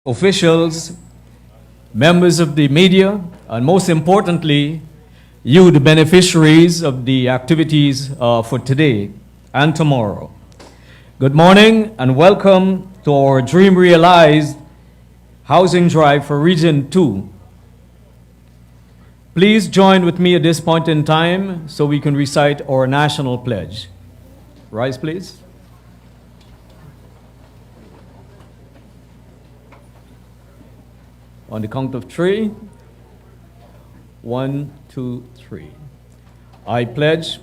officials, members of the media, and most importantly, you, the beneficiaries of the activities for today and tomorrow. Good morning and welcome to our Dream Realized Housing Drive for Region 2. Please join with me at this point in time so we can recite our national pledge. Rise, please. On the count of three. 1, 2, 3. I pledge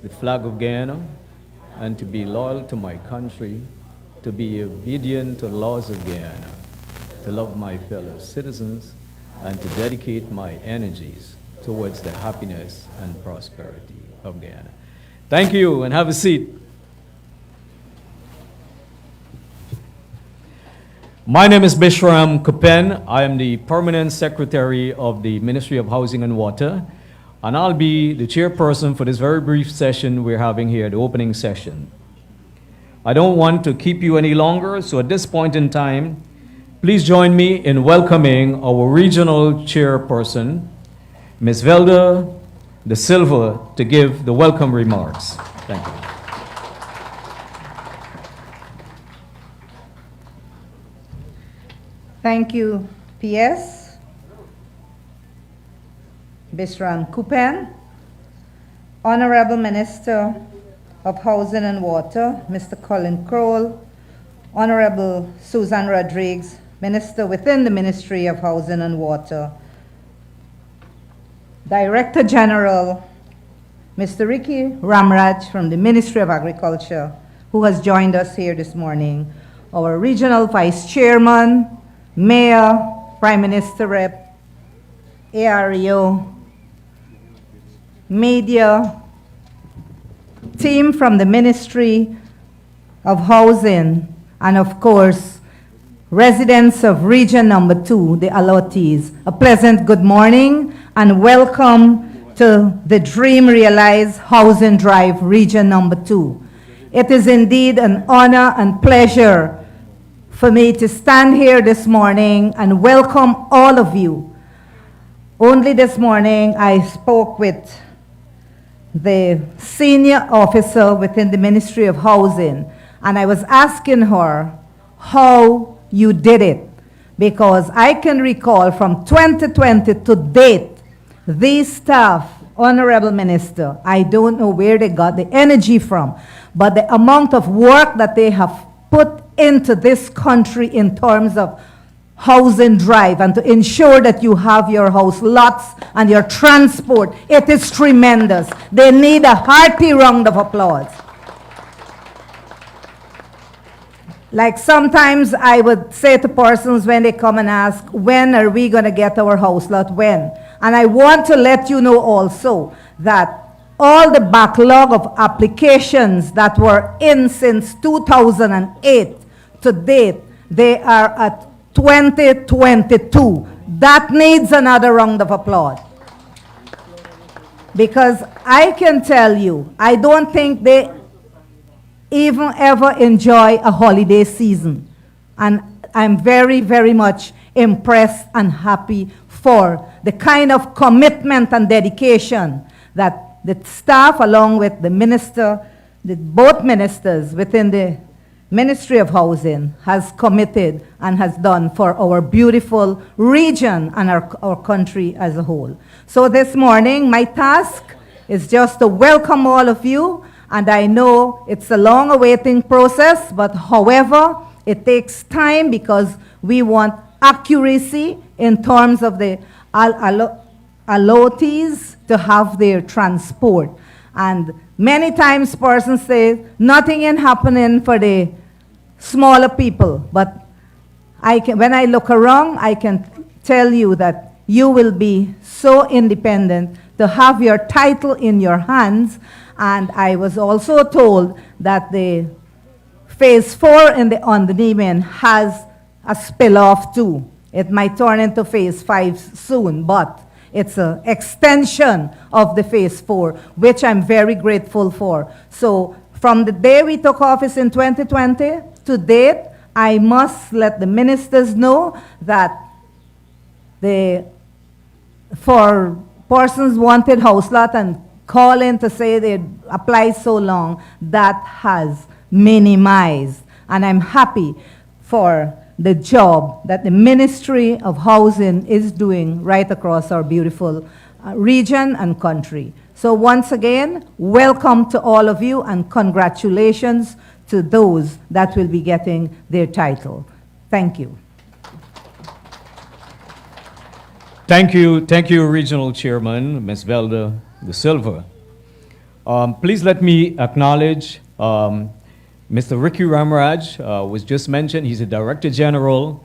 the flag of Guyana and to be loyal to my country, to be obedient to the laws of Guyana, to love my fellow citizens, and to dedicate my energies towards the happiness and prosperity of Guyana. Thank you, and have a seat. My name is Bishram Kupen. I am the Permanent Secretary of the Ministry of Housing and Water, and I'll be the chairperson for this very brief session we're having here, the opening session. I don't want to keep you any longer, so at this point in time, please join me in welcoming our regional chairperson, Ms. Velda De Silva, to give the welcome remarks. Thank you. Thank you, PS, Bishram Kupen, Honorable Minister of Housing and Water, Mr. Colin Croal, Honorable Susan Rodrigues, Minister within the Ministry of Housing and Water, Director General, Mr. Ricky Ramraj from the Ministry of Agriculture, who has joined us here this morning, our Regional Vice Chairman, Mayor, Prime Minister Rep, AREO, media, team from the Ministry of Housing, and of course, residents of Region Number 2, the allottees. A pleasant good morning and welcome to the Dream Realized Housing Drive, Region Number 2. It is indeed an honor and pleasure for me to stand here this morning and welcome all of you. Only this morning I spoke with the senior officer within the Ministry of Housing, and I was asking her how you did it, because I can recall from 2020 to date, these staff, Honorable Minister, I don't know where they got the energy from, but the amount of work that they have put into this country in terms of housing drive and to ensure that you have your house lots and your transport, it is tremendous. They need a hearty round of applause. Like sometimes I would say to persons when they come and ask, when are we going to get our house lot, when? And I want to let you know also that all the backlog of applications that were in since 2008 to date, they are at 2022. That needs another round of applause. Because I can tell you, I don't think they even ever enjoy a holiday season. And I'm very, very much impressed and happy for the kind of commitment and dedication that the staff, along with the minister, both ministers within the Ministry of Housing, has committed and has done for our beautiful region and our country as a whole. So this morning, my task is just to welcome all of you, and I know it's a long awaiting process, but however, it takes time because we want accuracy in terms of the allottees to have their transport. And many times persons say nothing is happening for the smaller people, but when I look around, I can tell you that you will be so independent to have your title in your hands. And I was also told that the phase 4 on the Niemen has a spill-off too. It might turn into phase 5 soon, but it's an extension of the phase 4, which I'm very grateful for. So from the day we took office in 2020 to date, I must let the ministers know that for persons wanted house lot and call in to say they applied so long, that has minimized. And I'm happy for the job that the Ministry of Housing is doing right across our beautiful region and country. So once again, welcome to all of you and congratulations to those that will be getting their title. Thank you. Thank you, Regional Chairman, Ms. Velda de Silva. Please let me acknowledge Mr. Ricky Ramraj was just mentioned. He's a Director General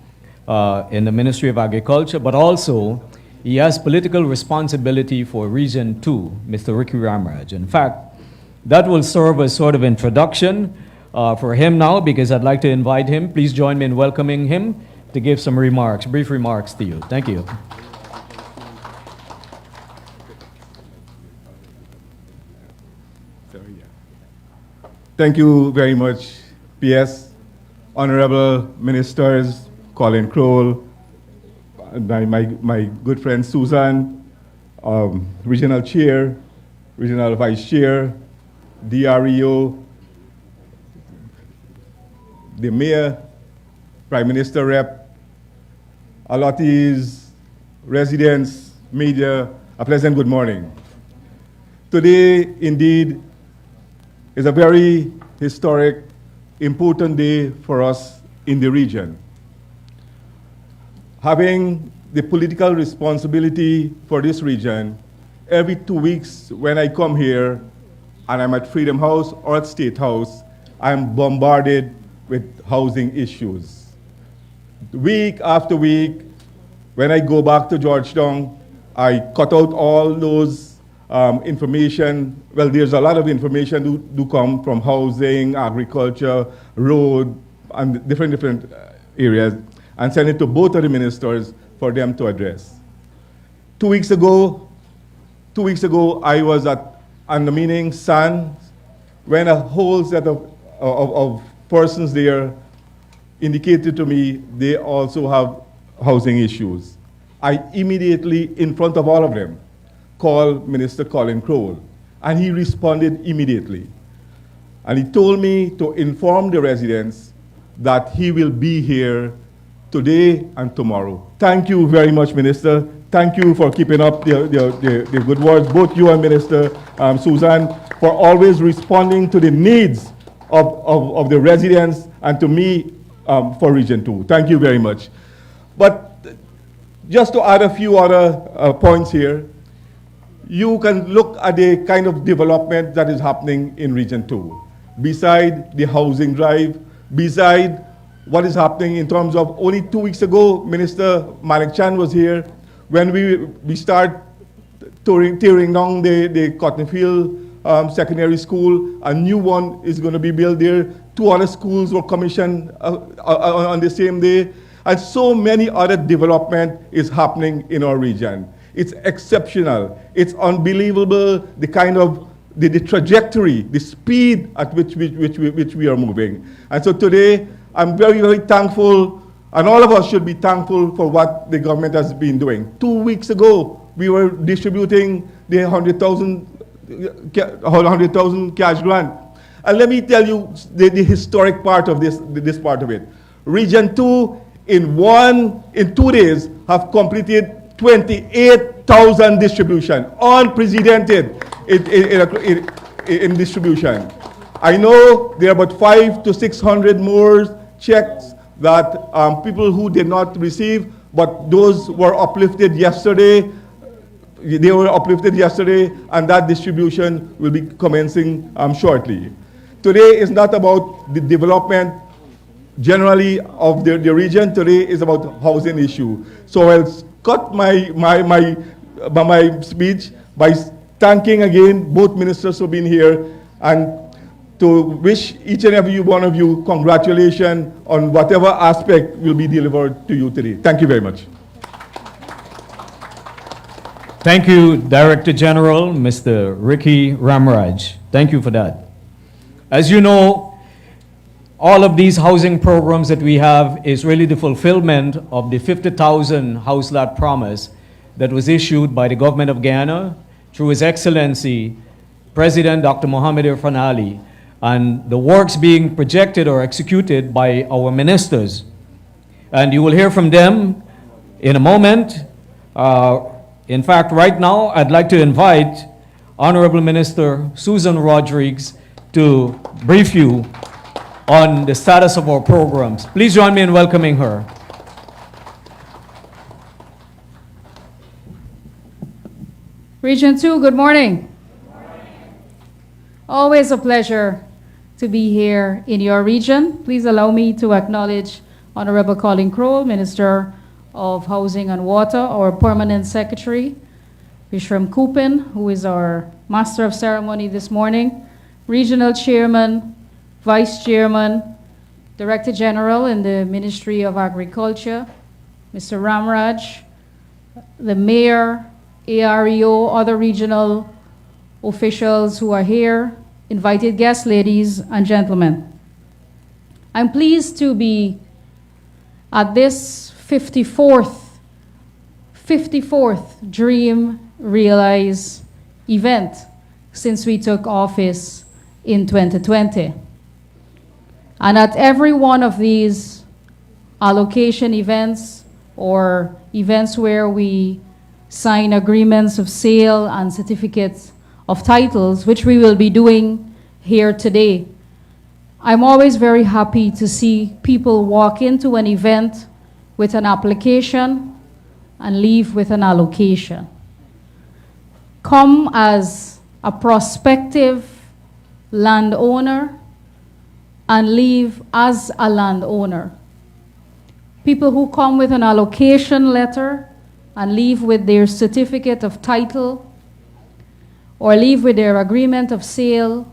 in the Ministry of Agriculture, but also he has political responsibility for Region 2, Mr. Ricky Ramraj. In fact, that will serve as sort of introduction for him now, because I'd like to invite him. Please join me in welcoming him to give some remarks, brief remarks to you. Thank you. Thank you very much, PS, Honorable Ministers, Colin Croal, my good friend Susan, Regional Chair, Regional Vice Chair, DREO, the Mayor, Prime Minister Rep, allottees, residents, media, a pleasant good morning. Today, indeed, is a very historic, important day for us in the region. Having the political responsibility for this region, every 2 weeks when I come here and I'm at Freedom House or at State House, I'm bombarded with housing issues. Week after week, when I go back to Georgetown, I cut out all those information. Well, there's a lot of information do come from housing, agriculture, road, and different areas, and send it to both of the ministers for them to address. 2 weeks ago, I was on the meeting, SAN, when a whole set of persons there indicated to me they also have housing issues. I immediately, in front of all of them, called Minister Colin Croal, and he responded immediately. And he told me to inform the residents that he will be here today and tomorrow. Thank you very much, Minister. Thank you for keeping up the good words, both you and Minister Susan, for always responding to the needs of the residents and to me for Region 2. Thank you very much. But just to add a few other points here, you can look at the kind of development that is happening in Region 2. Beside the housing drive, beside what is happening in terms of only 2 weeks ago, Minister Malik Chan was here when we start tearing down the Cottonfield Secondary School. A new one is going to be built there. 2 other schools were commissioned on the same day. And so many other development is happening in our region. It's exceptional. It's unbelievable, the kind of the trajectory, the speed at which we are moving. And so today, I'm very, very thankful, and all of us should be thankful for what the government has been doing. 2 weeks ago, we were distributing the 100,000 cash grant. And let me tell you the historic part of this part of it. Region 2, in 2 days, have completed 28,000 distribution, unprecedented in distribution. I know there are about 500 to 600 more checks that people who did not receive, but those were uplifted yesterday. They were uplifted yesterday, and that distribution will be commencing shortly. Today is not about the development generally of the region. Today is about housing issue. So I'll cut my speech by thanking again both ministers for being here, and to wish each and every one of you congratulations on whatever aspect will be delivered to you today. Thank you very much. Thank you, Director General, Mr. Ricky Ramraj. Thank you for that. As you know, all of these housing programs that we have is really the fulfillment of the 50,000 house lot promise that was issued by the government of Guyana through His Excellency, President Dr. Mohamed Irfan Ali, and the works being projected or executed by our ministers. And you will hear from them in a moment. In fact, right now, I'd like to invite Honorable Minister Susan Rodrigues to brief you on the status of our programs. Please join me in welcoming her. Region 2, good morning. Always a pleasure to be here in your region. Please allow me to acknowledge Honorable Colin Croal, Minister of Housing and Water, our Permanent Secretary, Bishram Kupin, who is our Master of Ceremony this morning, Regional Chairman, Vice Chairman, Director General in the Ministry of Agriculture, Mr. Ramraj, the Mayor, AREO, other regional officials who are here, invited guests, ladies and gentlemen. I'm pleased to be at this 54th Dream Realize event since we took office in 2020. And at every one of these allocation events or events where we sign agreements of sale and certificates of titles, which we will be doing here today, I'm always very happy to see people walk into an event with an application and leave with an allocation. Come as a prospective landowner and leave as a landowner. People who come with an allocation letter and leave with their certificate of title or leave with their agreement of sale,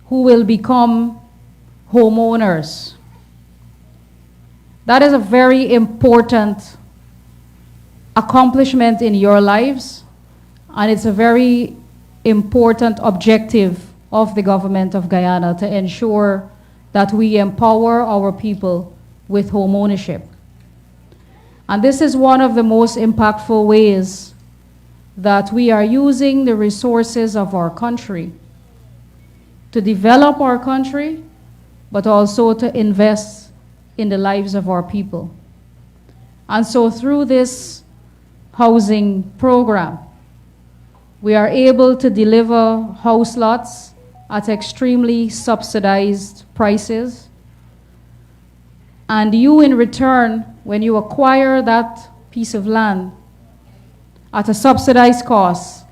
who will become homeowners. That is a very important accomplishment in your lives, and it's a very important objective of the government of Guyana to ensure that we empower our people with home ownership. And this is one of the most impactful ways that we are using the resources of our country to develop our country, but also to invest in the lives of our people. And so through this housing program, we are able to deliver house lots at extremely subsidized prices. And you, in return, when you acquire that piece of land at a subsidized cost,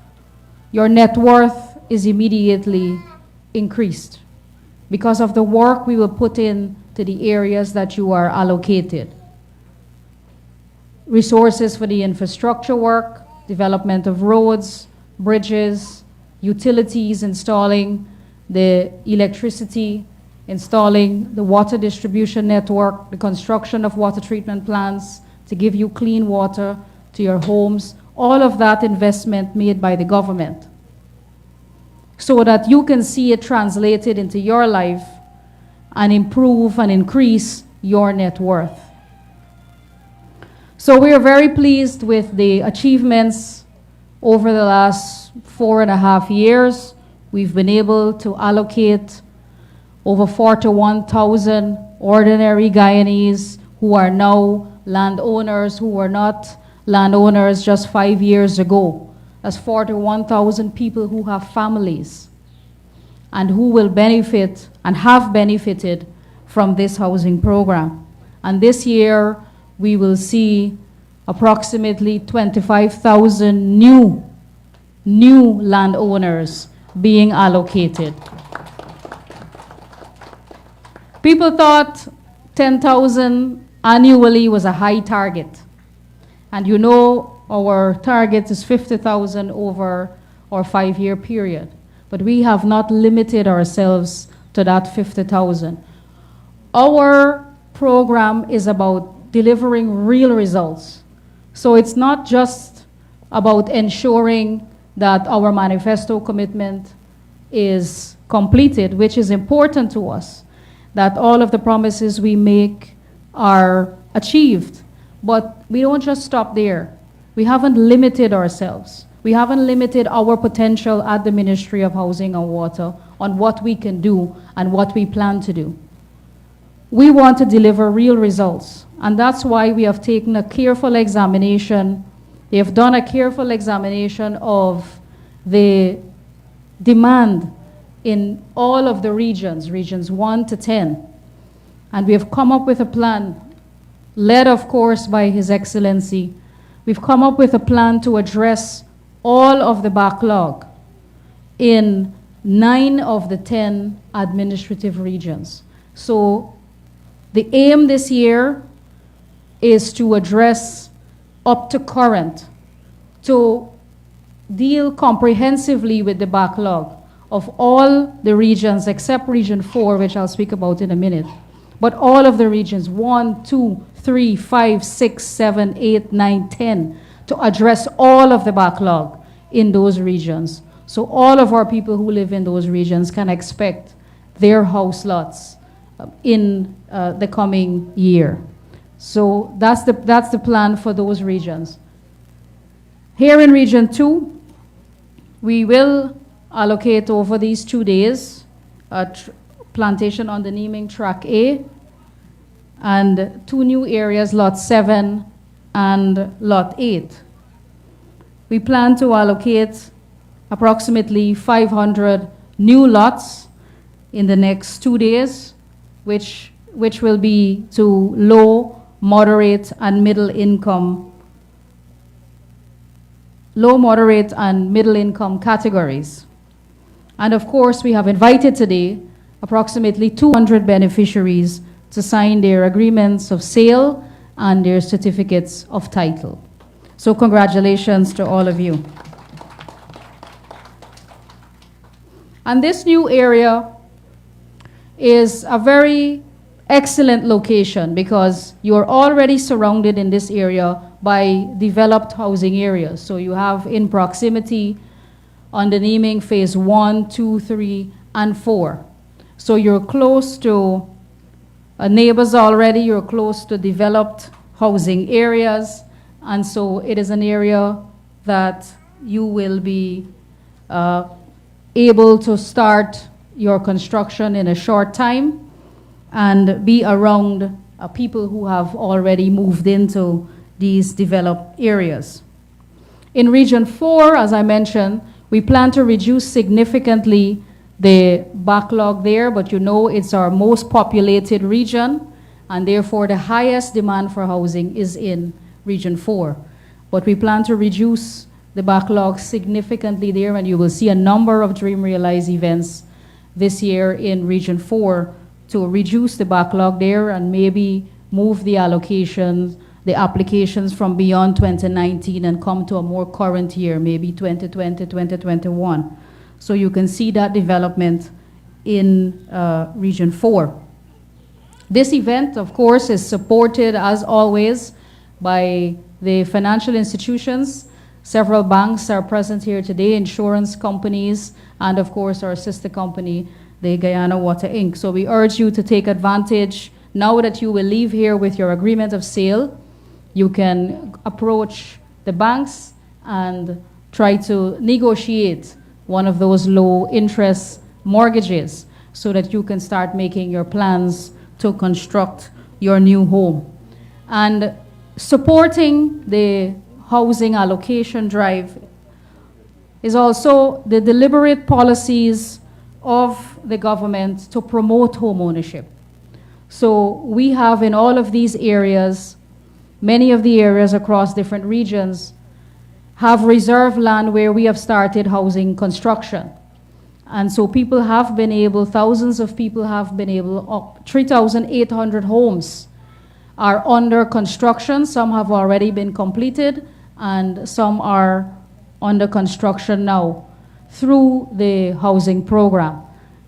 your net worth is immediately increased because of the work we will put in to the areas that you are allocated. Resources for the infrastructure work, development of roads, bridges, utilities, installing the electricity, installing the water distribution network, the construction of water treatment plants to give you clean water to your homes, all of that investment made by the government, so that you can see it translated into your life and improve and increase your net worth. So we are very pleased with the achievements over the last 4.5 years. We've been able to allocate over 41,000 ordinary Guyanese who are now landowners who were not landowners just 5 years ago. That's 41,000 people who have families and who will benefit and have benefited from this housing program. And this year, we will see approximately 25,000 new landowners being allocated. People thought 10,000 annually was a high target. And you know our target is 50,000 over our 5-year period. But we have not limited ourselves to that 50,000. Our program is about delivering real results. So it's not just about ensuring that our manifesto commitment is completed, which is important to us. that all of the promises we make are achieved. But we don't just stop there. We haven't limited ourselves. We haven't limited our potential at the Ministry of Housing and Water on what we can do and what we plan to do. We want to deliver real results, and that's why we have taken a careful examination. They have done a careful examination of the demand in all of the regions, regions 1 to 10. And we have come up with a plan, led of course by His Excellency. We've come up with a plan to address all of the backlog in 9 of the 10 administrative regions. So the aim this year is to address up to current, to deal comprehensively with the backlog of all the regions except Region 4, which I'll speak about in a minute. But all of the regions, 1, 2, 3, 5, 6, 7, 8, 9, 10, to address all of the backlog in those regions. So all of our people who live in those regions can expect their house lots in the coming year. So that's the plan for those regions. Here in Region 2, we will allocate over these 2 days a plantation on the Neming Track A and 2 new areas, Lot 7 and Lot 8. We plan to allocate approximately 500 new lots in the next 2 days, which will be to low, moderate, and middle income categories. And of course, we have invited today approximately 200 beneficiaries to sign their agreements of sale and their certificates of title. So congratulations to all of you. And this new area is a very excellent location because you're already surrounded in this area by developed housing areas. So you have in proximity on the Neming phase 1, 2, 3, and 4. So you're close to neighbors already, you're close to developed housing areas, and so it is an area that you will be able to start your construction in a short time and be around people who have already moved into these developed areas. In Region 4, as I mentioned, we plan to reduce significantly the backlog there, but you know it's our most populated region, and therefore the highest demand for housing is in Region 4. But we plan to reduce the backlog significantly there, and you will see a number of Dream Realize events this year in Region 4 to reduce the backlog there and maybe move the allocations, the applications from beyond 2019 and come to a more current year, maybe 2020, 2021. So you can see that development in Region 4. This event, of course, is supported, as always, by the financial institutions. Several banks are present here today, insurance companies, and of course our sister company, the Guyana Water Inc. So we urge you to take advantage. Now that you will leave here with your agreement of sale, you can approach the banks and try to negotiate one of those low interest mortgages so that you can start making your plans to construct your new home. And supporting the housing allocation drive is also the deliberate policies of the government to promote home ownership. So we have in all of these areas, many of the areas across different regions have reserved land where we have started housing construction. And so people have been able, thousands of people have been able, 3,800 homes are under construction. Some have already been completed and some are under construction now through the housing program.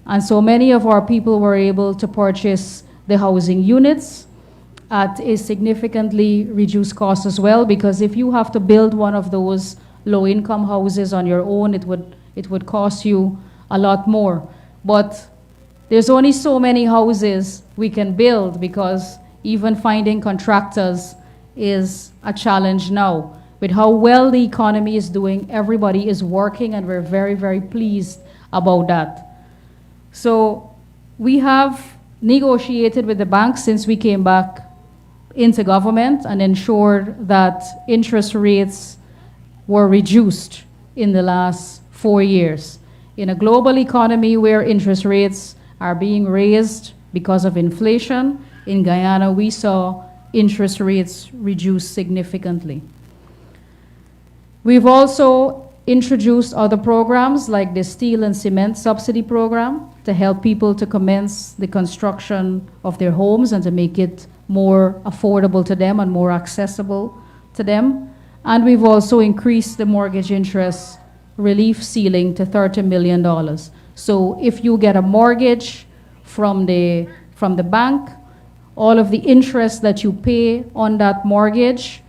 And so many of our people were able to purchase the housing units at a significantly reduced cost as well, because if you have to build one of those low-income houses on your own, it would cost you a lot more. But there's only so many houses we can build because even finding contractors is a challenge now. With how well the economy is doing, everybody is working, and we're very, very pleased about that. So we have negotiated with the bank since we came back into government and ensured that interest rates were reduced in the last 4 years. In a global economy where interest rates are being raised because of inflation, in Guyana we saw interest rates reduce significantly. We've also introduced other programs like the steel and cement subsidy program to help people to commence the construction of their homes and to make it more affordable to them and more accessible to them. And we've also increased the mortgage interest relief ceiling to $30 million. So if you get a mortgage from the bank, all of the interest that you pay on that mortgage,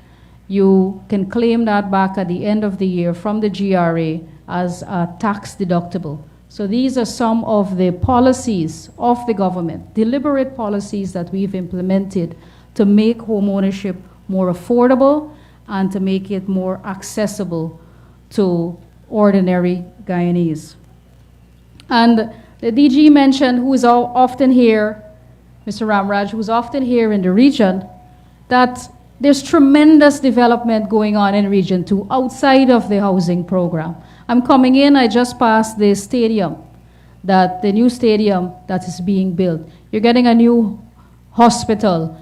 you can claim that back at the end of the year from the GRA as a tax deductible. So these are some of the policies of the government, deliberate policies that we've implemented to make home ownership more affordable and to make it more accessible to ordinary Guyanese. And the DG mentioned, who is often here, Mr. Ramraj, who's often here in the region, that there's tremendous development going on in Region 2 outside of the housing program. I'm coming in, I just passed the stadium, the new stadium that is being built. You're getting a new hospital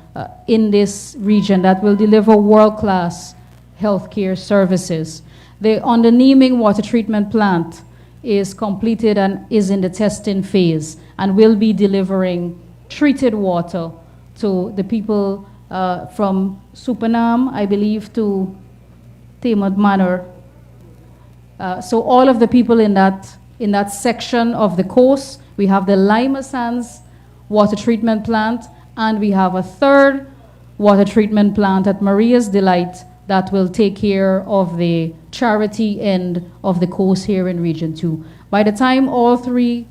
in this region that will deliver world-class healthcare services. The Underneaming water treatment plant is completed and is in the testing phase and will be delivering treated water to the people from Supernam, I believe, to Tamad Manor. So all of the people in that section of the coast, we have the Lima Sands water treatment plant, and we have a third water treatment plant at Maria's Delight that will take care of the charity end of the coast here in Region 2. By the time all three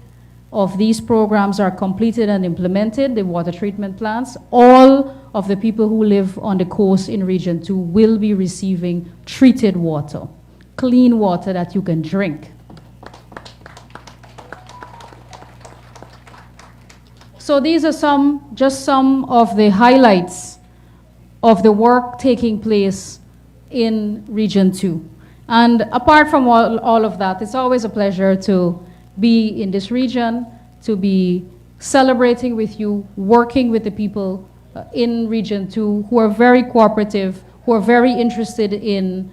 of these programs are completed and implemented, the water treatment plants, all of the people who live on the coast in Region 2 will be receiving treated water, clean water that you can drink. So these are just some of the highlights of the work taking place in Region 2. And apart from all of that, it's always a pleasure to be in this region, to be celebrating with you, working with the people in Region 2 who are very cooperative, who are very interested in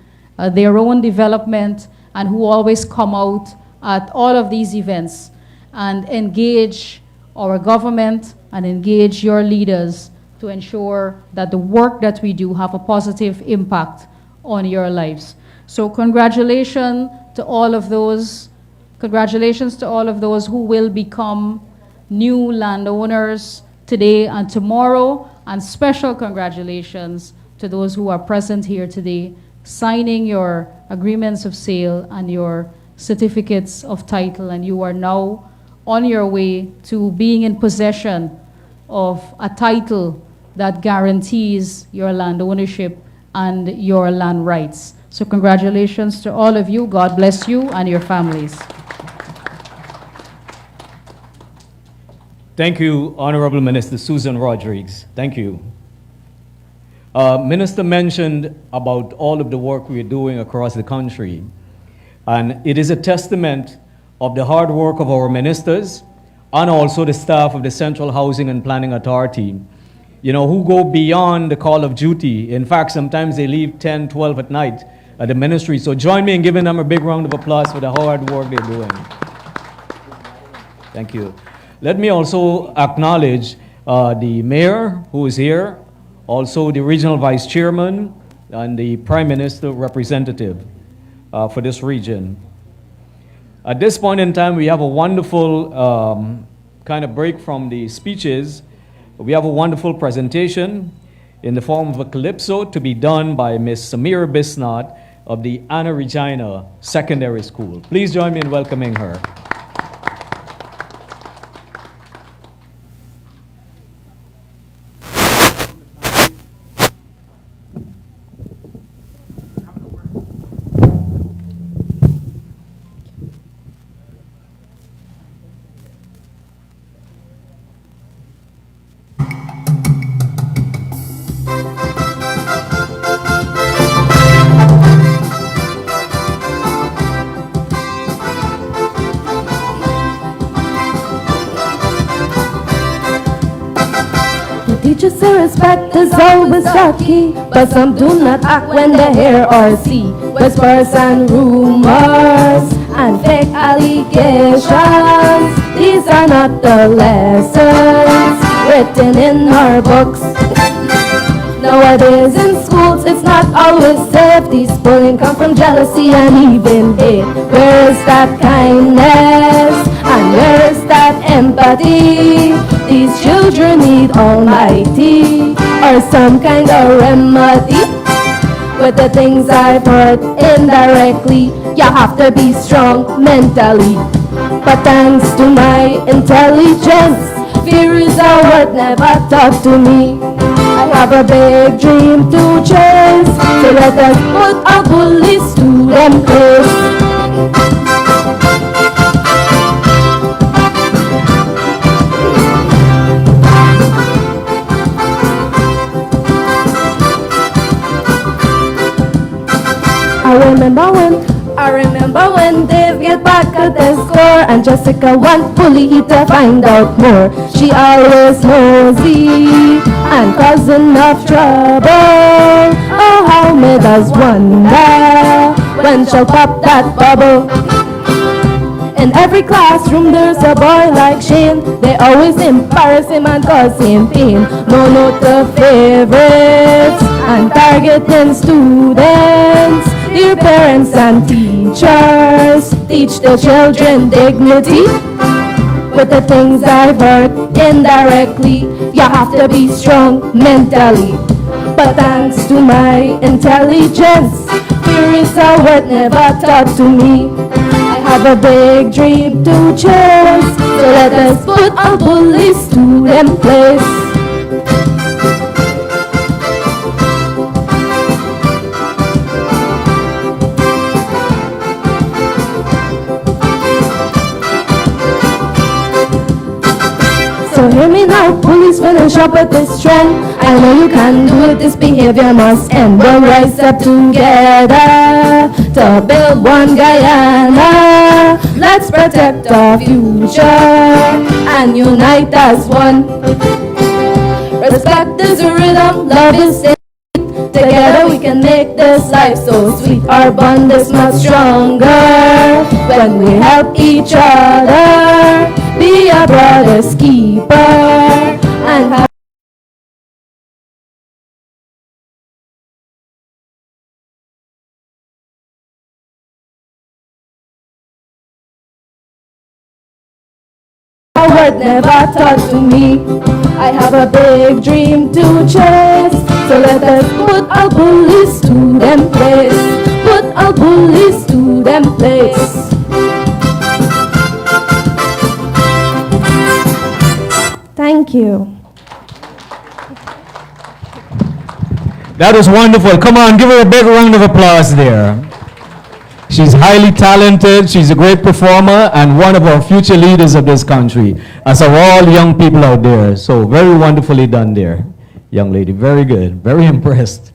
their own development, and who always come out at all of these events and engage our government and engage your leaders to ensure that the work that we do have a positive impact on your lives. So congratulations to all of those who will become new landowners today and tomorrow, and special congratulations to those who are present here today, signing your agreements of sale and your certificates of title, and you are now on your way to being in possession of a title that guarantees your land ownership and your land rights. So congratulations to all of you. God bless you and your families. Thank you, Honorable Minister Susan Rodrigues. Thank you. Minister mentioned about all of the work we're doing across the country, and it is a testament of the hard work of our ministers and also the staff of the Central Housing and Planning Authority, you know, who go beyond the call of duty. In fact, sometimes they leave 10, 12 at night at the ministry. So join me in giving them a big round of applause for the hard work they're doing. Thank you. Let me also acknowledge the mayor who is here, also the regional vice chairman and the prime minister representative for this region. At this point in time, we have a wonderful kind of break from the speeches. We have a wonderful presentation in the form of a calypso to be done by Ms. Samira Bisnat of the Anna Regina Secondary School. Please join me in welcoming her. that is always the key, but some do not act when they hear or see whispers and rumors and fake allegations. These are not the lessons written in our books. Nowadays in schools it's not always safe. These bullying come from jealousy and even hate. Where is that kindness and where is that empathy? These children need Almighty or some kind of remedy. With the things I've heard indirectly, you have to be strong mentally. But thanks to my intelligence, fear is a word never taught to me. I have a big dream to chase, so let us put our bullies to them place. I remember when Dave get back at the score and Jessica want bully to find out more. She always nosy and cause enough trouble. Oh, how me does wonder when she'll pop that bubble. In every classroom there's a boy like Shane. They always embarrass him and cause him pain. No note the favorites and targeting students. Dear parents and teachers, teach the children dignity. With the things I've heard indirectly, you have to be strong mentally. But thanks to my intelligence, fear is a word never taught to me. I have a big dream to chase, so let us put our bullies to them place. So hear me now, bullies finish up with this trend. I know you can do it, this behavior must end. We'll rise up together to build one Guyana. Let's protect our future and unite as one. Respect is a rhythm, love is it. Together we can make this life so sweet. Our bond is much stronger when we help each other. Be a brother's keeper and have a word never taught to me. I have a big dream to chase, so let us put our bullies to them place. Put our bullies to them place. Thank you. That was wonderful. Come on, give her a big round of applause there. She's highly talented, she's a great performer, and one of our future leaders of this country, as are all young people out there. So very wonderfully done there, young lady. Very good, very impressed.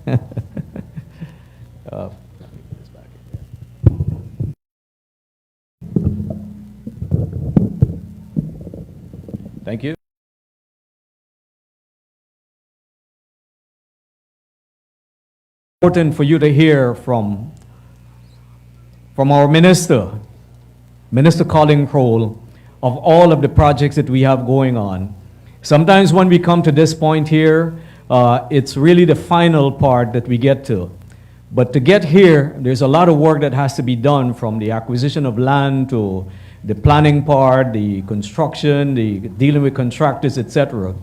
Thank you. Important for you to hear from our minister, Minister Colin Croal, of all of the projects that we have going on. Sometimes when we come to this point here, it's really the final part that we get to. But to get here, there's a lot of work that has to be done, from the acquisition of land to the planning part, the construction, the dealing with contractors, etc.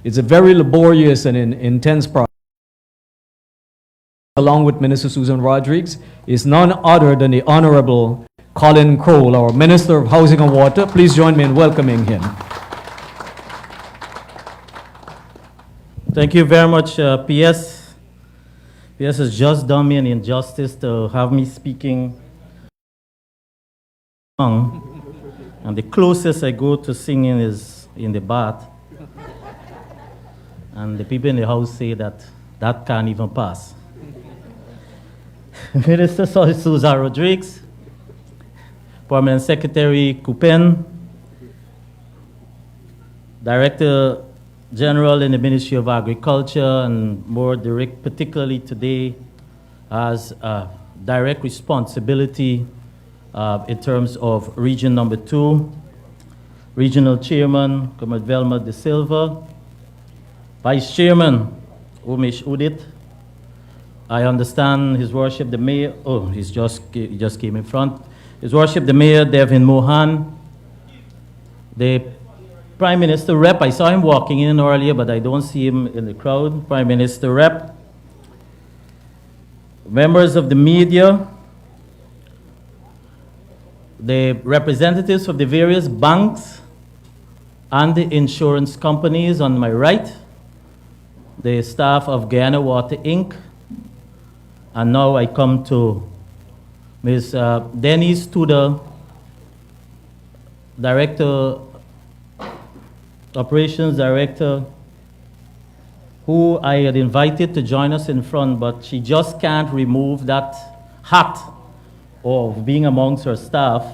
It's a very laborious and intense process. Along with Minister Susan Rodrigues, is none other than the Honorable Colin Croal, our Minister of Housing and Water. Please join me in welcoming him. Thank you very much, PS. PS has just done me an injustice to have me speaking. And the closest I go to singing is in the bath. And the people in the house say that that can't even pass. Minister Susan Rodrigues, Permanent Secretary Coupen, Director general in the Ministry of Agriculture, and more direct, particularly today, has direct responsibility in terms of Region Number 2, Regional Chairman, Comrade Velma de Silva, Vice Chairman, Umesh Udit. I understand His Worship the Mayor, he just came in front. His Worship the Mayor, Devin Mohan, the Prime Minister Rep. I saw him walking in earlier, but I don't see him in the crowd. Prime Minister Rep, members of the media, the representatives of the various banks and the insurance companies on my right, the staff of Guyana Water Inc., and now I come to Ms. Denise Tudor, Director, Operations Director, who I had invited to join us in front, but she just can't remove that hat of being amongst her staff,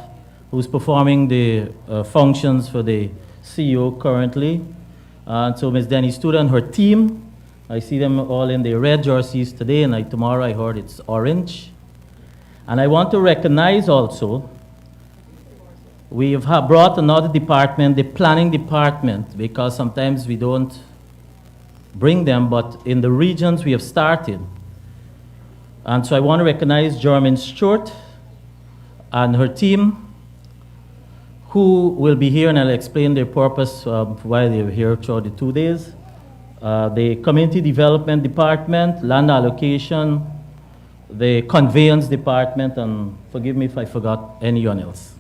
who's performing the functions for the CEO currently. So Ms. Denise Tudor and her team, I see them all in their red jerseys today, and tomorrow I heard it's orange. And I want to recognize also, we have brought another department, the planning department, because sometimes we don't bring them, but in the regions we have started. And so I want to recognize Jermaine Stewart and her team, who will be here, and I'll explain their purpose why they're here throughout the 2 days. The Community Development Department, Land Allocation, the Conveyance Department, and forgive me if I forgot anyone else.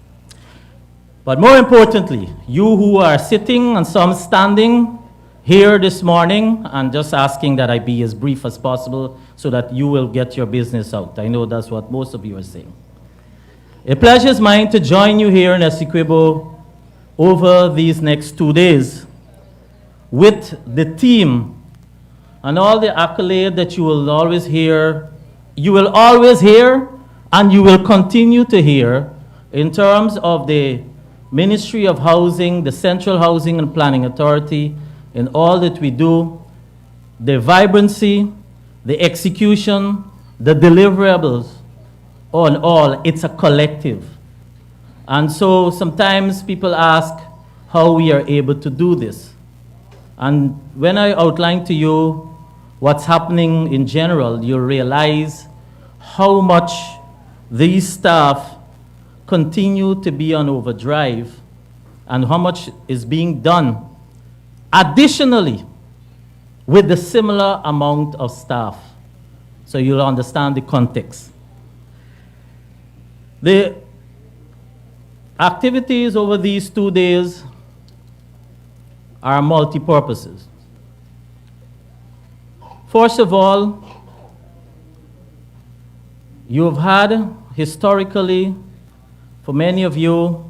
But more importantly, you who are sitting and some standing here this morning, and just asking that I be as brief as possible so that you will get your business out. I know that's what most of you are saying. A pleasure is mine to join you here in Essequibo over these next 2 days with the team and all the accolade that you will always hear, and you will continue to hear in terms of the Ministry of Housing, the Central Housing and Planning Authority, in all that we do, the vibrancy, the execution, the deliverables, all, it's a collective. And so sometimes people ask how we are able to do this. And when I outline to you what's happening in general, you'll realize how much these staff continue to be on overdrive and how much is being done additionally with the similar amount of staff. So you'll understand the context. The activities over these 2 days are multi-purposes. First of all, you've had historically, for many of you,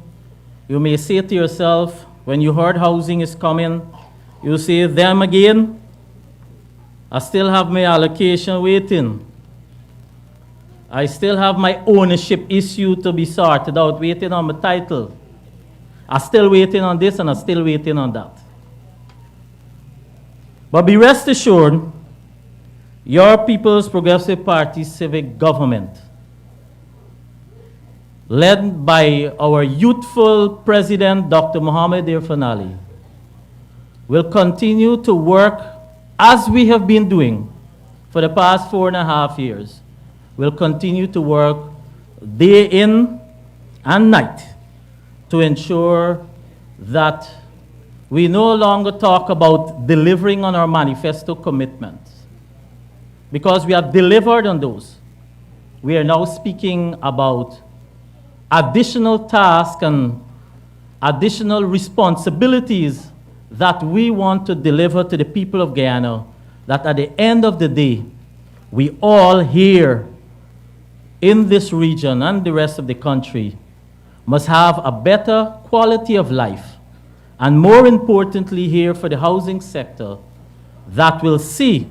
you may say to yourself, when you heard housing is coming, you say, them again, I still have my allocation waiting. I still have my ownership issue to be sorted out, waiting on my title. I'm still waiting on this and I'm still waiting on that. But be rest assured, your People's Progressive Party civic government, led by our youthful president, Dr. Mohammed Irfan, will continue to work as we have been doing for the past 4.5 years. We'll continue to work day in and night to ensure that we no longer talk about delivering on our manifesto commitments, because we have delivered on those. We are now speaking about additional tasks and additional responsibilities that we want to deliver to the people of Guyana, that at the end of the day, we all here in this region and the rest of the country must have a better quality of life, and more importantly here for the housing sector, that will see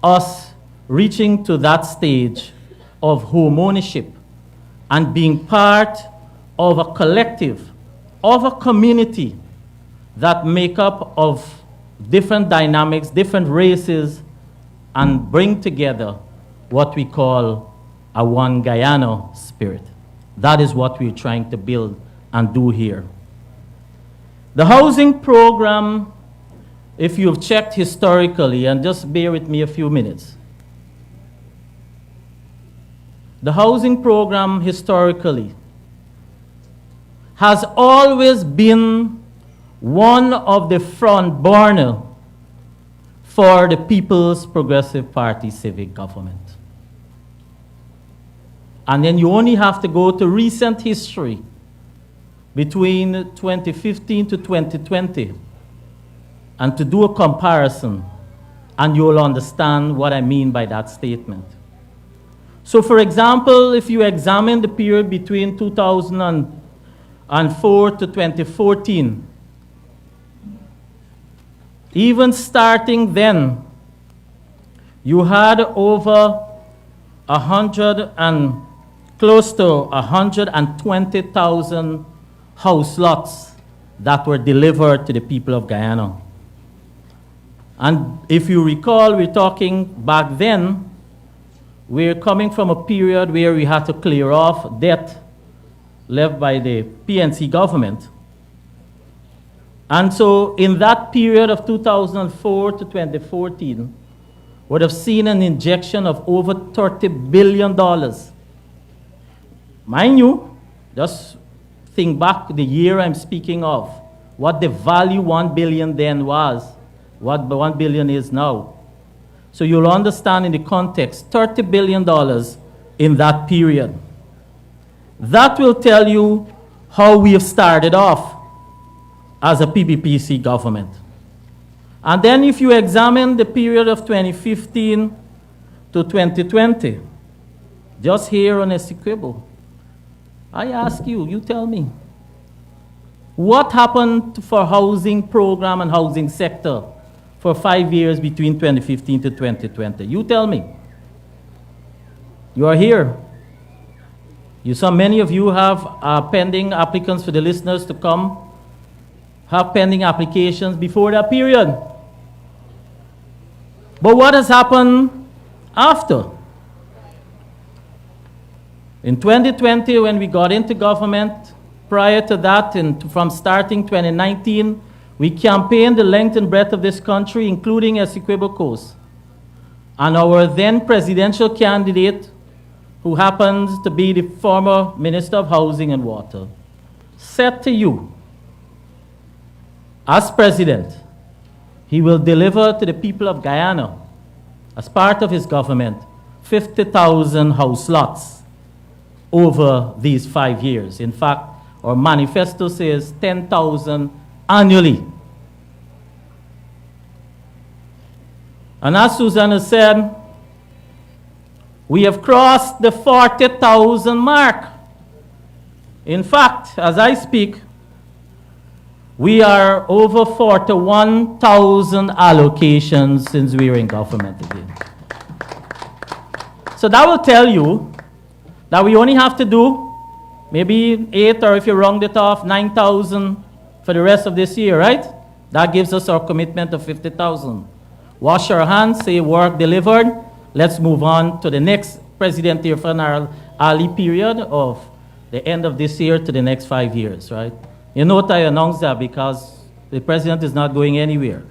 us reaching to that stage of home ownership and being part of a collective, of a community that make up of different dynamics, different races, and bring together what we call a one Guyana spirit. That is what we're trying to build and do here. The housing program, if you've checked historically, and just bear with me a few minutes. The housing program historically has always been one of the front burner for the People's Progressive Party civic government. And then you only have to go to recent history between 2015 to 2020 and to do a comparison, and you'll understand what I mean by that statement. So for example, if you examine the period between 2004 to 2014, even starting then, you had over 100 and close to 120,000 house lots that were delivered to the people of Guyana. And if you recall, we're talking back then, we're coming from a period where we had to clear off debt left by the PNC government. And so in that period of 2004 to 2014, would have seen an injection of over $30 billion. Mind you, just think back the year I'm speaking of, what the value 1 billion then was, what 1 billion is now. So you'll understand in the context, $30 billion in that period. That will tell you how we have started off as a PPPC government. And then if you examine the period of 2015 to 2020, just here on Essequibo, I ask you, you tell me, what happened for housing program and housing sector for 5 years between 2015 to 2020? You tell me. You are here. You saw many of you have pending applicants for the listeners to come, have pending applications before that period. But what has happened after? In 2020, when we got into government, prior to that, and from starting 2019, we campaigned the length and breadth of this country, including Essequibo Coast. And our then presidential candidate, who happens to be the former Minister of Housing and Water, said to you, as president, he will deliver to the people of Guyana, as part of his government, 50,000 house lots over these 5 years. In fact, our manifesto says 10,000 annually. And as Susanna said, we have crossed the 40,000 mark. In fact, as I speak, we are over 41,000 allocations since we were in government again. So that will tell you that we only have to do maybe 8, or if you round it off, 9,000 for the rest of this year, right? That gives us our commitment of 50,000. Wash our hands, say work delivered. Let's move on to the next President Irfan Ali period of the end of this year to the next 5 years, right? You note I announced that because the president is not going anywhere.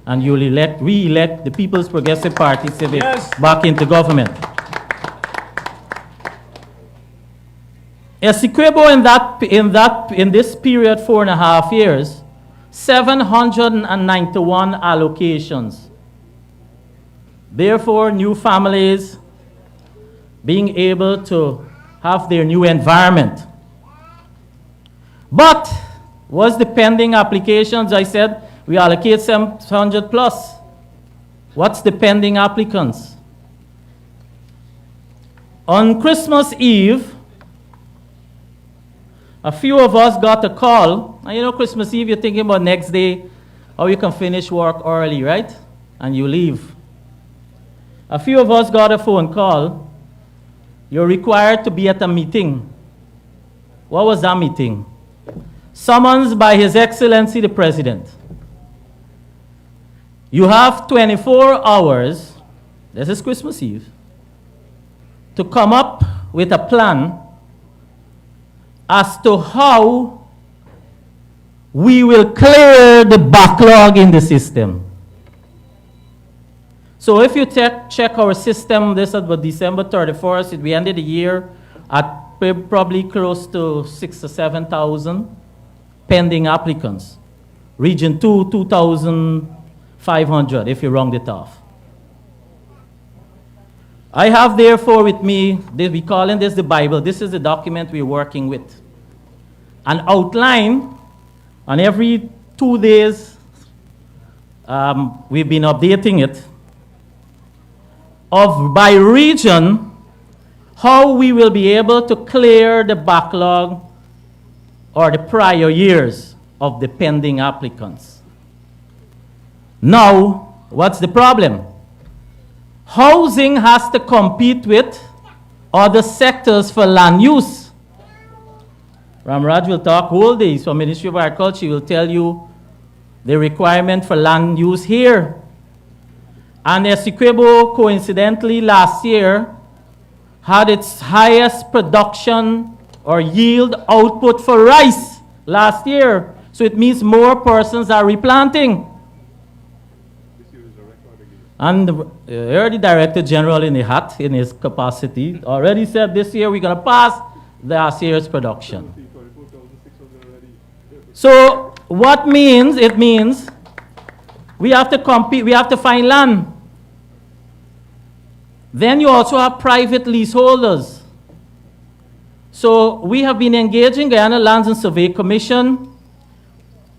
And you'll re-elect the People's Progressive Party civic back into government. Essequibo in this period, 4.5 years, 791 allocations. Therefore, new families being able to have their new environment. But was the pending applications? I said we allocate 700 plus. What's the pending applicants? On Christmas Eve, a few of us got a call. And you know, Christmas Eve, you're thinking about next day, how you can finish work early, right? And you leave. A few of us got a phone call. You're required to be at a meeting. What was that meeting? Summoned by His Excellency the President. You have 24 hours, this is Christmas Eve, to come up with a plan as to how we will clear the backlog in the system. So if you check our system, this is about December 31st, we ended the year at probably close to 6,000 to 7,000 pending applicants. Region 2, 2,500 if you round it off. I have therefore with me, we calling this the Bible. This is the document we're working with. An outline, and every 2 days we've been updating it, of by region, how we will be able to clear the backlog or the prior years of the pending applicants. Now, what's the problem? Housing has to compete with other sectors for land use. Ramraj will talk whole days from Ministry of Agriculture. He will tell you the requirement for land use here. And Essequibo, coincidentally, last year had its highest production or yield output for rice last year. So it means more persons are replanting. And the Director General in the hat, in his capacity, already said this year we're going to pass last year's production. So what means? It means we have to compete, we have to find land. Then you also have private leaseholders. So we have been engaging Guyana Lands and Survey Commission,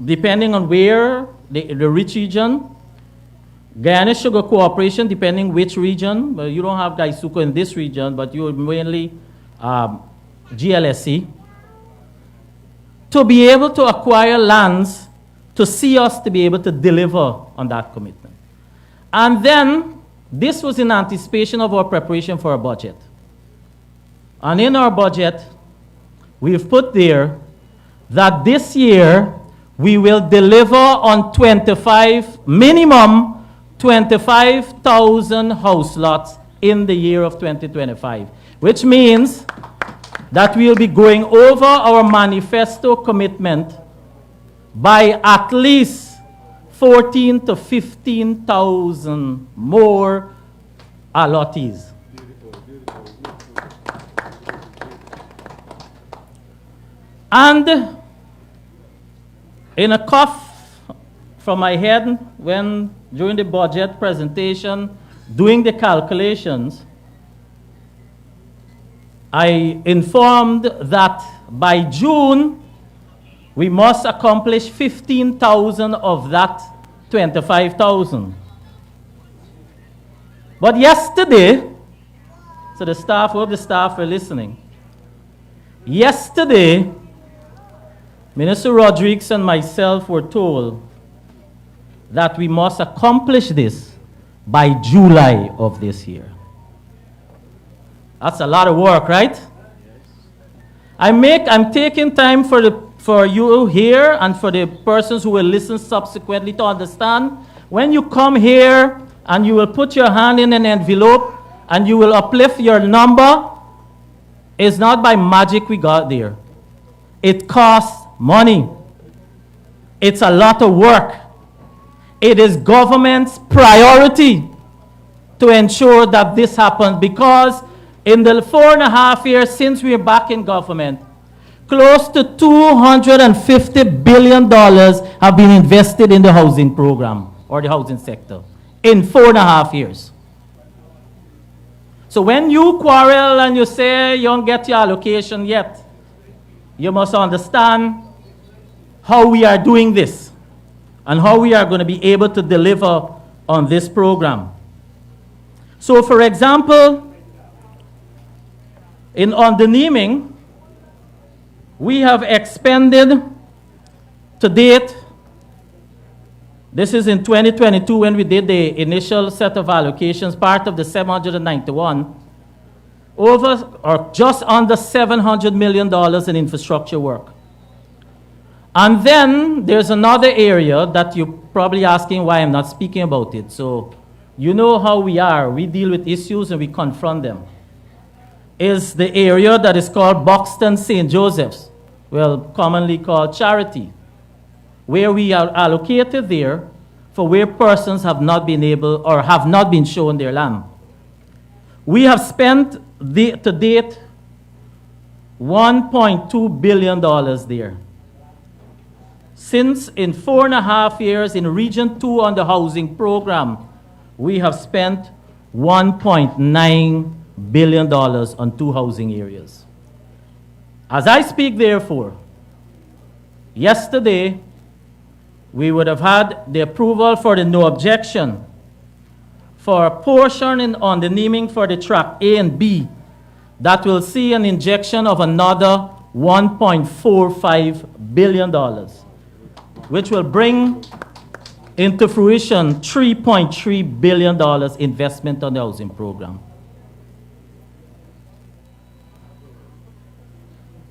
depending on where, the rich region. Guyana Sugar Corporation, depending which region. But you don't have Gaisuko in this region, but you're mainly GLSC. To be able to acquire lands to see us to be able to deliver on that commitment. And then, this was in anticipation of our preparation for a budget. And in our budget, we've put there that this year we will deliver on minimum 25,000 house lots in the year of 2025, which means that we'll be going over our manifesto commitment by at least 14 to 15,000 more allottees. And in a cough from my head, when during the budget presentation, doing the calculations, I informed that by June, we must accomplish 15,000 of that 25,000. But yesterday, so the staff, all the staff are listening. Yesterday, Minister Rodrigues and myself were told that we must accomplish this by July of this year. That's a lot of work, right? I'm taking time for you here and for the persons who will listen subsequently to understand. When you come here and you will put your hand in an envelope and you will uplift your number, it's not by magic we got there. It costs money. It's a lot of work. It is government's priority to ensure that this happens, because in the 4.5 years since we're back in government, close to $250 billion have been invested in the housing program or the housing sector in 4.5 years. So when you quarrel and you say you don't get your allocation yet, you must understand how we are doing this and how we are going to be able to deliver on this program. So for example, on the naming, we have expended to date, this is in 2022 when we did the initial set of allocations, part of the 791, over or just under $700 million in infrastructure work. And then there's another area that you're probably asking why I'm not speaking about it. So you know how we are. We deal with issues and we confront them. Is the area that is called Buxton St. Joseph's, well, commonly called Charity, where we are allocated there for where persons have not been able or have not been shown their land. We have spent to date $1.2 billion there. Since in 4.5 years in Region 2 on the housing program, we have spent $1.9 billion on 2 housing areas. As I speak, therefore, yesterday, we would have had the approval for the no objection for a portion on the naming for the track A and B that will see an injection of another $1.45 billion, which will bring into fruition $3.3 billion investment on the housing program.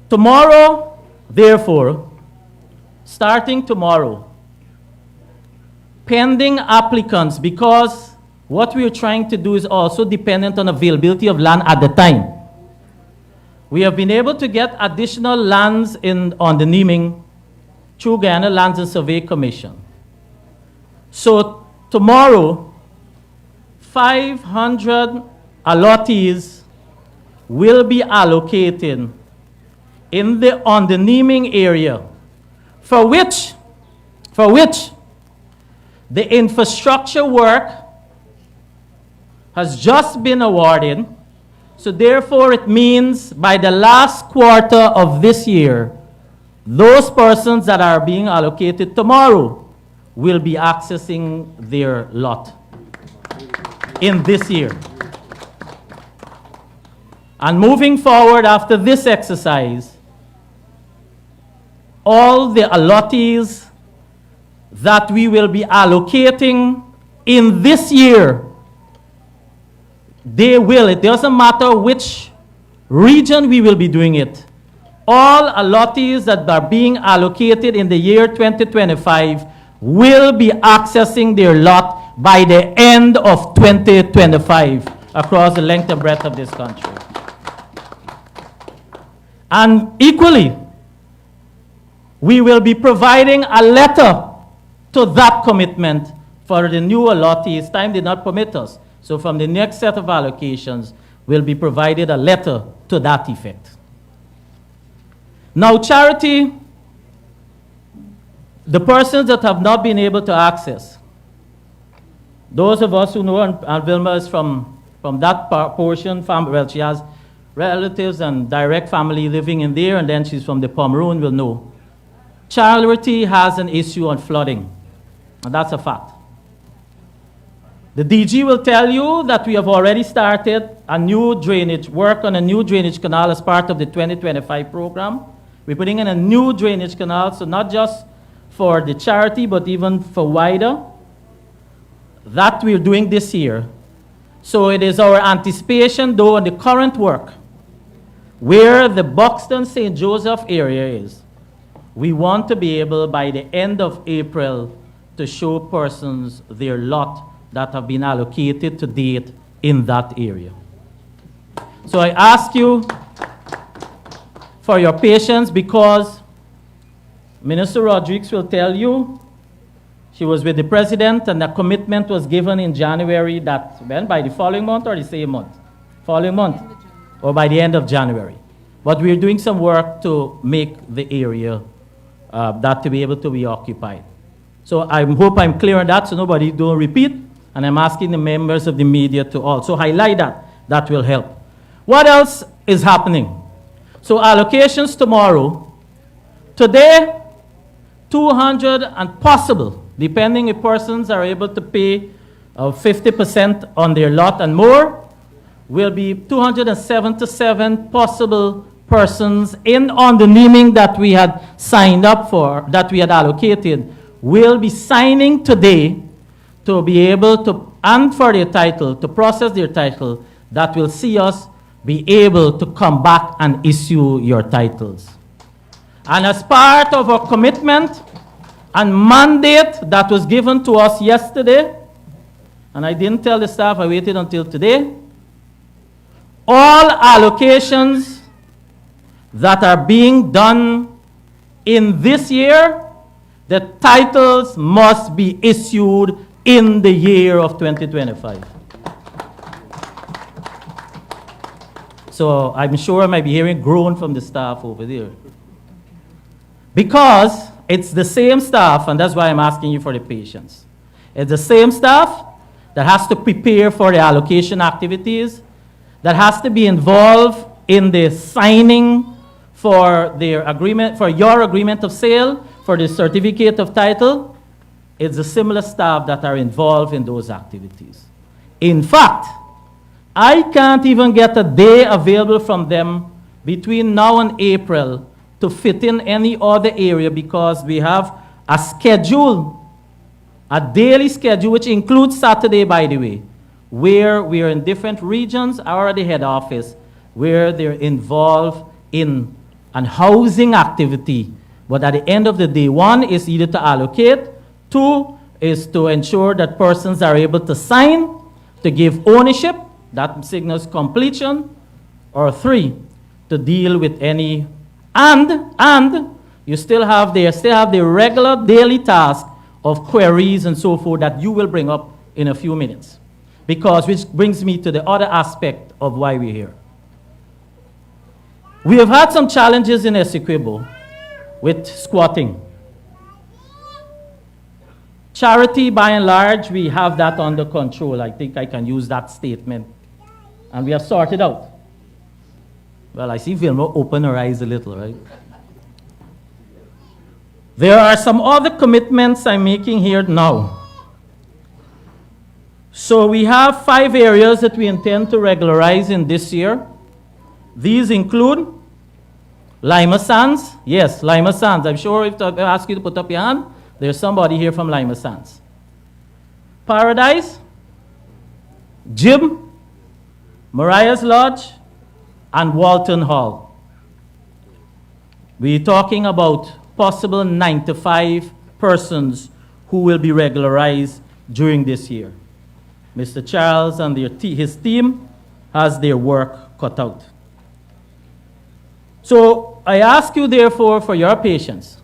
Tomorrow, therefore, starting tomorrow, pending applicants, because what we are trying to do is also dependent on availability of land at the time. We have been able to get additional lands on the naming through Guyana Lands and Survey Commission. So tomorrow, 500 allottees will be allocated on the naming area, for which the infrastructure work has just been awarded. So therefore, it means by the last quarter of this year, those persons that are being allocated tomorrow will be accessing their lot in this year. And moving forward after this exercise, all the allottees that we will be allocating in this year, it doesn't matter which region we will be doing it. All allottees that are being allocated in the year 2025 will be accessing their lot by the end of 2025 across the length and breadth of this country. And equally, we will be providing a letter to that commitment for the new allottees. Time did not permit us. So from the next set of allocations, we'll be provided a letter to that effect. Now, Charity, the persons that have not been able to access, those of us who know, and Vilma is from that portion, well, she has relatives and direct family living in there, and then she's from the Pomeroon, will know. Charity has an issue on flooding, and that's a fact. The DG will tell you that we have already started a new drainage, work on a new drainage canal as part of the 2025 program. We're putting in a new drainage canal, so not just for the Charity, but even for wider. That we're doing this year. So it is our anticipation, though, on the current work, where the Buxton St. Joseph area is, we want to be able, by the end of April, to show persons their lot that have been allocated to date in that area. So I ask you for your patience, because Minister Rodrigues will tell you she was with the president and a commitment was given in January that, when, by the following month or the same month? Following month, or by the end of January. But we're doing some work to make the area that to be able to be occupied. So I hope I'm clear on that so nobody don't repeat. And I'm asking the members of the media to also highlight that. That will help. What else is happening? So allocations tomorrow. Today, 200 and possible, depending if persons are able to pay 50% on their lot and more, will be 277 possible persons on the naming that we had signed up for, that we had allocated, will be signing today to be able to, and for their title, to process their title, that will see us be able to come back and issue your titles. And as part of our commitment and mandate that was given to us yesterday, and I didn't tell the staff, I waited until today, all allocations that are being done in this year, the titles must be issued in the year of 2025. So I'm sure I might be hearing groan from the staff over there. Because it's the same staff, and that's why I'm asking you for the patience. It's the same staff that has to prepare for the allocation activities, that has to be involved in the signing for their agreement, for your agreement of sale, for the certificate of title. It's the similar staff that are involved in those activities. In fact, I can't even get a day available from them between now and April to fit in any other area because we have a schedule, a daily schedule, which includes Saturday, by the way, where we are in different regions or at the head office, where they're involved in an housing activity. But at the end of the day, one is either to allocate, two is to ensure that persons are able to sign, to give ownership, that signals completion, or three, to deal with any, and you still have the regular daily task of queries and so forth that you will bring up in a few minutes. Because, which brings me to the other aspect of why we're here. We have had some challenges in Essequibo with squatting. Charity, by and large, we have that under control. I think I can use that statement. And we have sorted out. Well, I see Vilma open her eyes a little, right? There are some other commitments I'm making here now. So we have 5 areas that we intend to regularize in this year. These include Lima Sands. Yes, Lima Sands. I'm sure if I ask you to put up your hand, there's somebody here from Lima Sands. Paradise, Jib, Mariah's Lodge, and Walton Hall. We're talking about possible 95 persons who will be regularized during this year. Mr. Charles and his team has their work cut out. So I ask you, therefore, for your patience,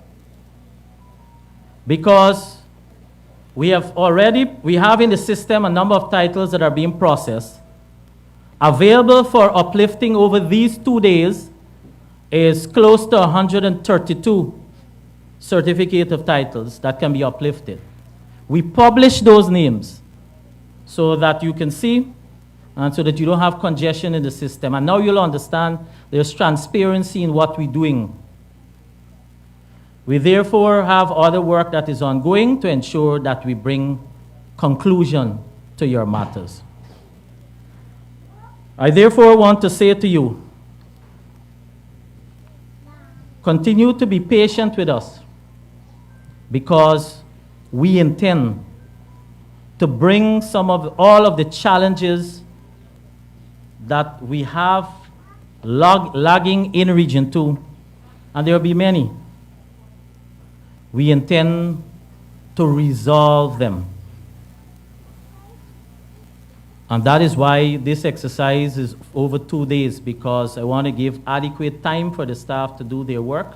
because we have in the system a number of titles that are being processed. Available for uplifting over these 2 days is close to 132 certificate of titles that can be uplifted. We publish those names so that you can see and so that you don't have congestion in the system. And now you'll understand there's transparency in what we're doing. We therefore have other work that is ongoing to ensure that we bring conclusion to your matters. I therefore want to say to you, continue to be patient with us because we intend to bring all of the challenges that we have lagging in Region 2, and there will be many. We intend to resolve them. And that is why this exercise is over 2 days, because I want to give adequate time for the staff to do their work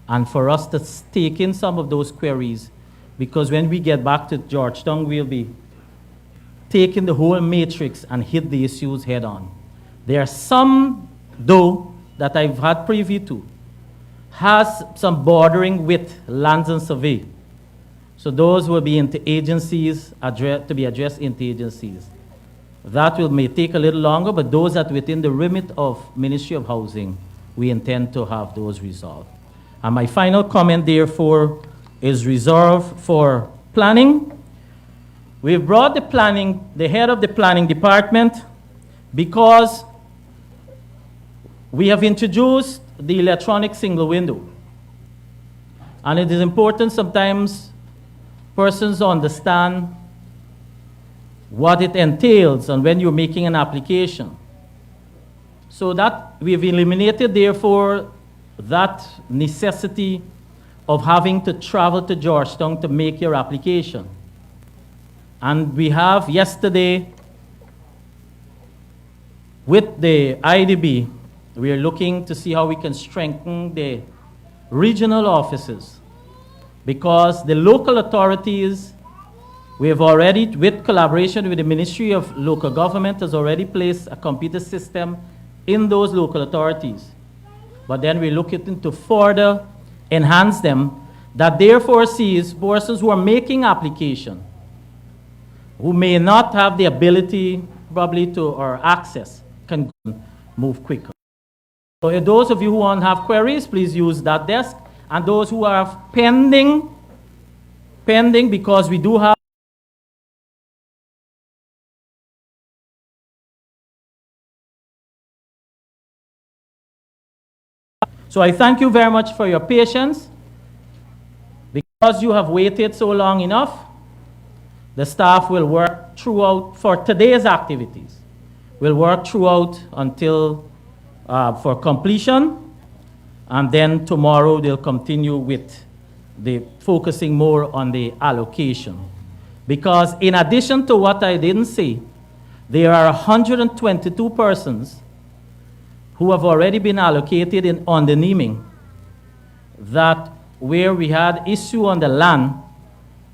and for us to take in some of those queries, because when we get back to Georgetown, we'll be taking the whole matrix and hit the issues head on. There are some, though, that I've had preview to, has some bordering with lands and survey. So those will be into agencies, to be addressed into agencies. That may take a little longer, but those that within the remit of Ministry of Housing, we intend to have those resolved. And my final comment, therefore, is reserved for planning. We've brought the head of the planning department, because we have introduced the electronic single window. And it is important sometimes persons understand what it entails and when you're making an application. So that we've eliminated, therefore, that necessity of having to travel to Georgetown to make your application. And we have yesterday, with the IDB, we are looking to see how we can strengthen the regional offices, because the local authorities, we have already, with collaboration with the Ministry of Local Government, has already placed a computer system in those local authorities. But then we're looking to further enhance them, that therefore sees persons who are making application, who may not have the ability probably to, or access, can move quicker. So if those of you who want to have queries, please use that desk. And those who are pending, because we do have So I thank you very much for your patience. Because you have waited so long enough, the staff will work throughout for today's activities. We'll work throughout until for completion, and then tomorrow they'll continue with the focusing more on the allocation. Because in addition to what I didn't say, there are 122 persons who have already been allocated on the naming, that where we had issue on the land,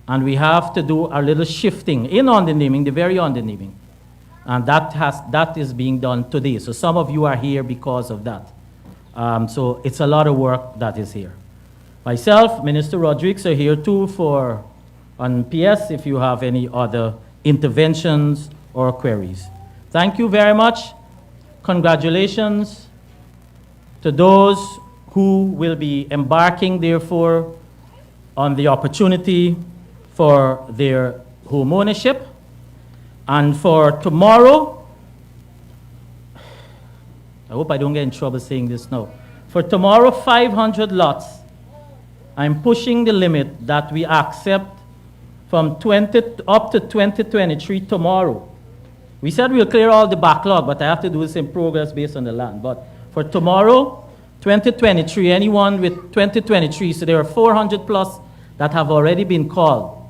and we have to do a little shifting in on the naming, the very on the naming. And that is being done today. So some of you are here because of that. So it's a lot of work that is here. Myself, Minister Rodrigues are here too for on PS if you have any other interventions or queries. Thank you very much. Congratulations to those who will be embarking, therefore, on the opportunity for their home ownership. And for tomorrow, I hope I don't get in trouble saying this now. For tomorrow, 500 lots, I'm pushing the limit that we accept from 20 up to 2023 tomorrow. We said we'll clear all the backlog, but I have to do this in progress based on the land. But for tomorrow, 2023, anyone with 2023, so there are 400 plus that have already been called.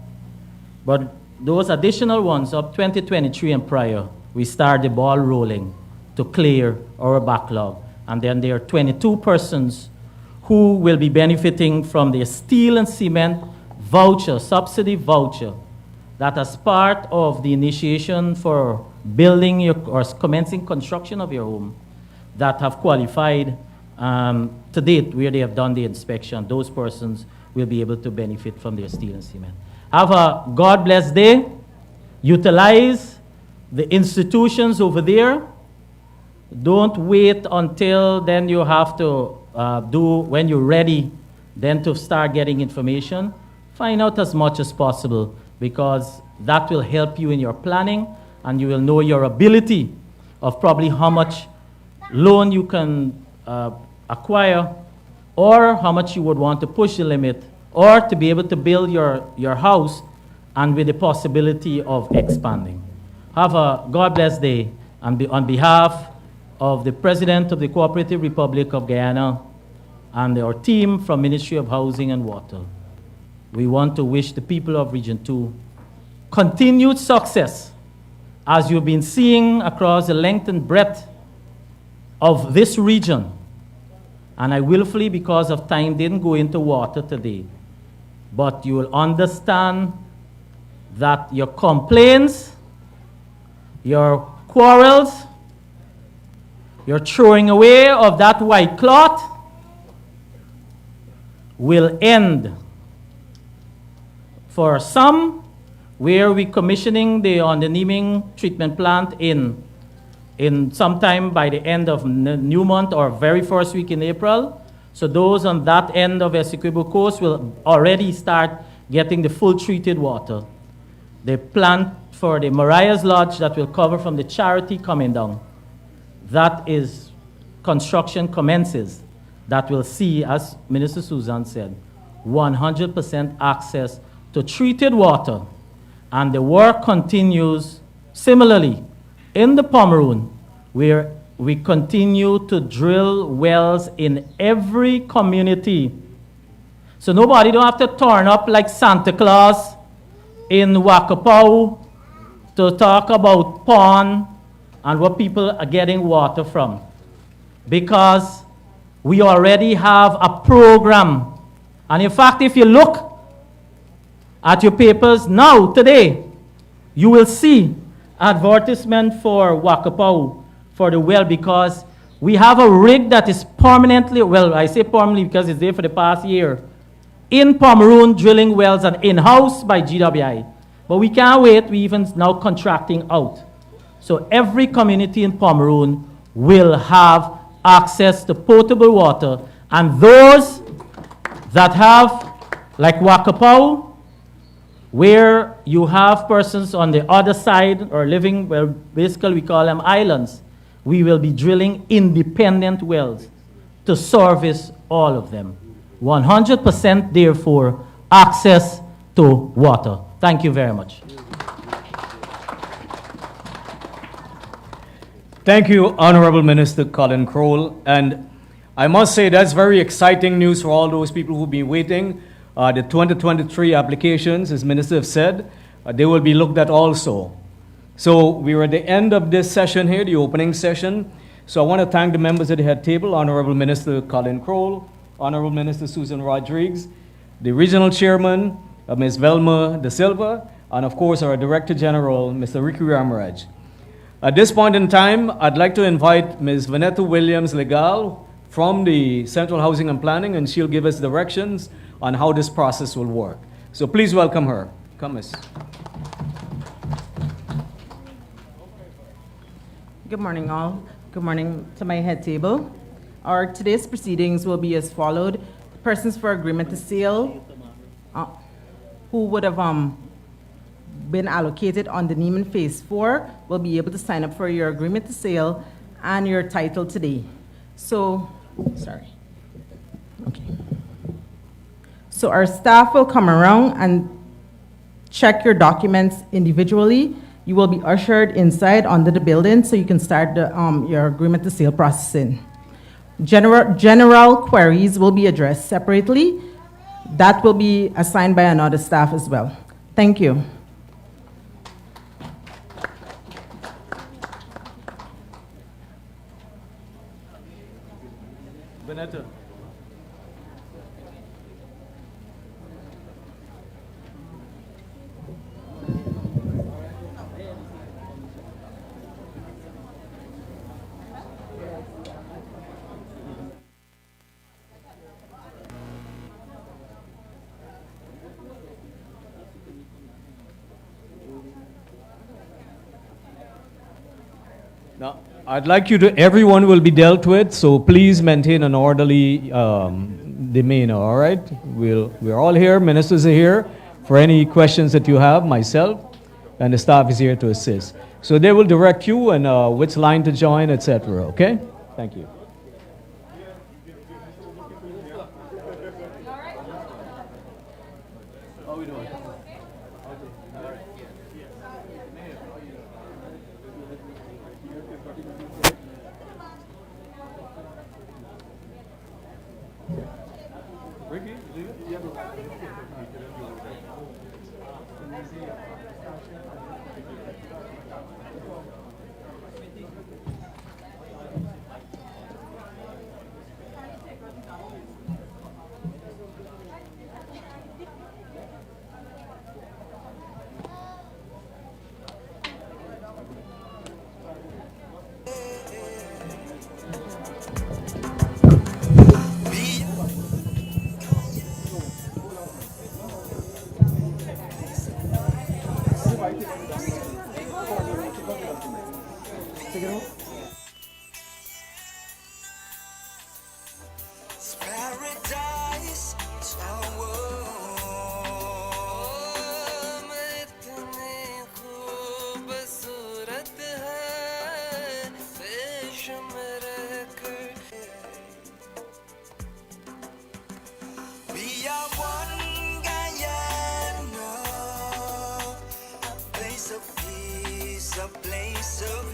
But those additional ones up 2023 and prior, we start the ball rolling to clear our backlog. And then there are 22 persons who will be benefiting from the steel and cement voucher, subsidy voucher, that as part of the initiation for building your, or commencing construction of your home, that have qualified to date where they have done the inspection. Those persons will be able to benefit from their steel and cement. Have a God bless day. Utilize the institutions over there. Don't wait until then you have to when you're ready, then to start getting information. Find out as much as possible, because that will help you in your planning, and you will know your ability of probably how much loan you can acquire, or how much you would want to push the limit, or to be able to build your house and with the possibility of expanding. Have a God bless day, and on behalf of the President of the Cooperative Republic of Guyana and our team from Ministry of Housing and Water, we want to wish the people of Region 2 continued success, as you've been seeing across the length and breadth of this region. And I willfully, because of time, didn't go into water today. But you will understand that your complaints, your quarrels, your throwing away of that white cloth will end. For some, where we commissioning the on-the-naming treatment plant in sometime by the end of new month or very first week in April. So those on that end of Essequibo coast will already start getting the full treated water. The plant for the Mariah's Lodge that will cover from the Charity coming down, that is construction commences. That will see, as Minister Susan said, 100% access to treated water. And the work continues similarly in the Pomeroon, where we continue to drill wells in every community. So nobody don't have to turn up like Santa Claus in Wakapau to talk about pond and what people are getting water from. Because we already have a program. And in fact, if you look at your papers now, today, you will see advertisement for Wakapau for the well, because we have a rig that is permanently, well, I say permanently because it's there for the past year, in Pomeroon drilling wells and in-house by GWI. But we can't wait, we even now contracting out. So every community in Pomeroon will have access to potable water, and those that have, like Wakapau, where you have persons on the other side or living, well, basically we call them islands, we will be drilling independent wells to service all of them. 100% therefore access to water. Thank you very much. Thank you, Honorable Minister Colin Croal. And I must say that's very exciting news for all those people who've been waiting. The 2023 applications, as Minister have said, they will be looked at also. So we are at the end of this session here, the opening session. So I want to thank the members at the head table, Honorable Minister Colin Croal, Honorable Minister Susan Rodrigues, the regional chairman, Ms. Velma De Silva, and of course our Director General, Mr. Ricky Ramaraj. At this point in time, I'd like to invite Ms. Vanetta Williams Legal from the Central Housing and Planning, and she'll give us directions on how this process will work. So please welcome her. Come, Ms. Good morning, all. Good morning to my head table. Our today's proceedings will be as followed. Persons for agreement to sale who would have been allocated on the Neiman Phase 4 will be able to sign up for your agreement to sale and your title today. So, sorry. Okay. So our staff will come around and check your documents individually. You will be ushered inside under the building so you can start the, your agreement to sale processing. General queries will be addressed separately. That will be assigned by another staff as well. Thank you. Vanetta. Now, I'd like you to, everyone will be dealt with, so please maintain an orderly demeanor, all right? We're all here, ministers are here for any questions that you have, myself, and the staff is here to assist. So they will direct you and which line to join, etc., okay? Thank you. How are we doing? Ricky, leave it? Yeah. Paradise, it's our world. इतनी खूबसूरत है, पेश में रहकर. We are one Guyana, a place of peace, a place of